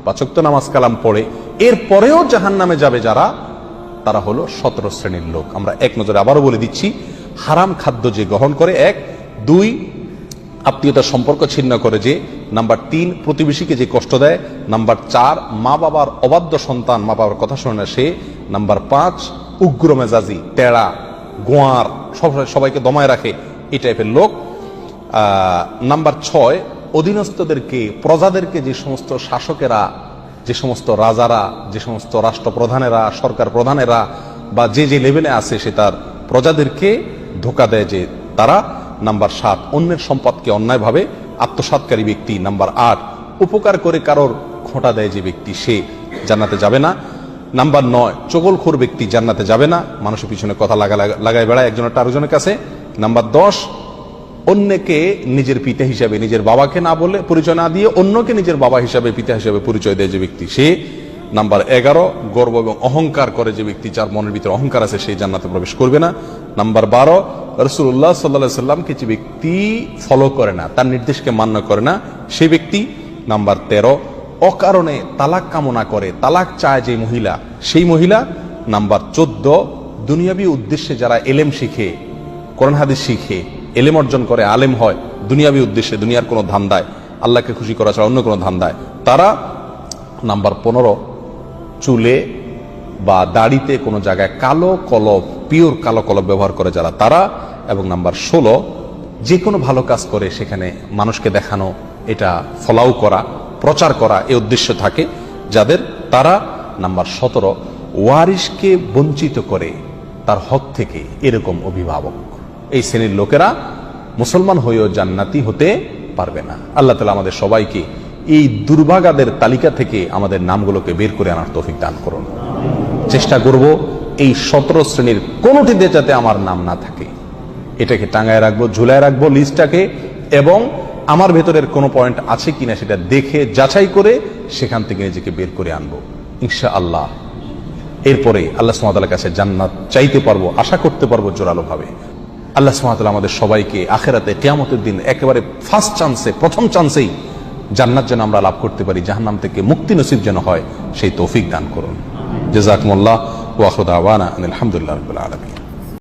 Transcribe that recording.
5 ওয়াক্ত নামাজ কালাম পড়ে এরপরেও জাহান্নামে যাবে যারা, তারা হলো 17 শ্রেণীর লোক। আমরা এক নজরে আবারও বলে দিচ্ছি, হারাম খাদ্য যে গ্রহণ করে, 1, 2 আত্মীয়তার সম্পর্ক ছিন্ন করে যে, নাম্বার 3 প্রতিবেশীকে যে কষ্ট দেয়, নাম্বার 4 মা বাবার অবাধ্য সন্তান, মা বাবার কথা শোনে না সে, নাম্বার 5 উগ্র মেজাজি, তেড়া, গোয়ার, সবাইকে দমায় রাখে, এই টাইপের লোক। নাম্বার 6 অধীনস্থদেরকে, প্রজাদেরকে, যে সমস্ত শাসকেরা, যে সমস্ত রাজারা, যে সমস্ত রাষ্ট্রপ্রধানেরা, সরকার প্রধানেরা বা যে যে লেভেলে আছে সে তার প্রজাদেরকে ধোঁকা দেয় যে তারা। নাম্বার 7 অন্যের সম্পদকে অন্যায়ভাবে আত্মসাৎকারী ব্যক্তি। নাম্বার 8 উপকার করে কারোর খোঁটা দেয় যে ব্যক্তি, সে জান্নাতে যাবে না। নাম্বার 9 চগলখোর ব্যক্তি জান্নাতে যাবে না, মানুষের পিছনে কথা লাগায় বেড়ায় একজনের আরেকজনের কাছে। নাম্বার 10 অন্যকে নিজের পিতা হিসাবে, নিজের বাবাকে না বলে, পরিচয় না দিয়ে অন্যকে নিজের বাবা হিসাবে, পিতা হিসাবে পরিচয় দেয় যে ব্যক্তি, সে। নাম্বার 11 গর্ব এবং অহংকার করে যে ব্যক্তি, যার মনের ভিতরে অহংকার আছে, সেই জান্নাতে প্রবেশ করবে না। নাম্বার 12 রাসূলুল্লাহ সাল্লাল্লাহু আলাইহি সাল্লামকে যে ব্যক্তি ফলো করে না, তার নির্দেশকে মান্য করে না, সেই ব্যক্তি। নাম্বার 13 অকারণে তালাক কামনা করে, তালাক চায় যে মহিলা, সেই মহিলা। নাম্বার 14 দুনিয়াবী উদ্দেশ্যে যারা এলেম শিখে, কোরআন হাদিস শিখে, এলেম অর্জন করে, আলেম হয় দুনিয়াবী উদ্দেশ্যে, দুনিয়ার কোনো ধান্দায়, আল্লাহকে খুশি করা ছাড়া অন্য কোনো ধান্দায়, তারা। নাম্বার 15 চুলে বা দাড়িতে কোনো জায়গায় কালো কলব, পিওর কালো কলব ব্যবহার করে যারা, তারা। এবং নাম্বার 16 যে কোনো ভালো কাজ করে সেখানে মানুষকে দেখানো, এটা ফলাও করা, প্রচার করা, এই উদ্দেশ্য থাকে যাদের, তারা। নাম্বার 17 ওয়ারিশকে বঞ্চিত করে তার হক থেকে, এরকম অভিভাবক। এই শ্রেণীর লোকেরা মুসলমান হয়েও জান্নাতি হতে পারবে না। আল্লাহ তাআলা আমাদের সবাইকে এই দুর্ভাগাদের তালিকা থেকে আমাদের নামগুলোকে বের করে আনার তৌফিক দান করুন। চেষ্টা করব এই 17 শ্রেণীর কোনোটিতে যাতে আমার নাম না থাকে, এটাকে টাঙায় রাখবো, ঝুলায় রাখবো লিস্টটাকে, এবং আমার ভেতরের কোনো পয়েন্ট আছে কিনা সেটা দেখে যাচাই করে সেখান থেকে নিজেকে বের করে আনবো ইনশাআল্লাহ। এরপরে আল্লাহ সুবহানাহু ওয়া তাআলার কাছে জান্নাত চাইতে পারবো, আশা করতে পারবো জোরালো ভাবে। আল্লাহ সুবহানাহু ওয়া তাআলা আমাদের সবাইকে আখিরাতে কিয়ামতের দিন একেবারে ফার্স্ট চান্সে, প্রথম চান্সেই জান্নাত যেন আমরা লাভ করতে পারি, জাহান্নাম থেকে মুক্তি নসিব যেন হয়, সেই তৌফিক দান করুন। জাযাকুমুল্লাহ ওয়া আখিরু দাওয়ানা আলহামদুলিল্লাহি রাব্বিল আলামিন।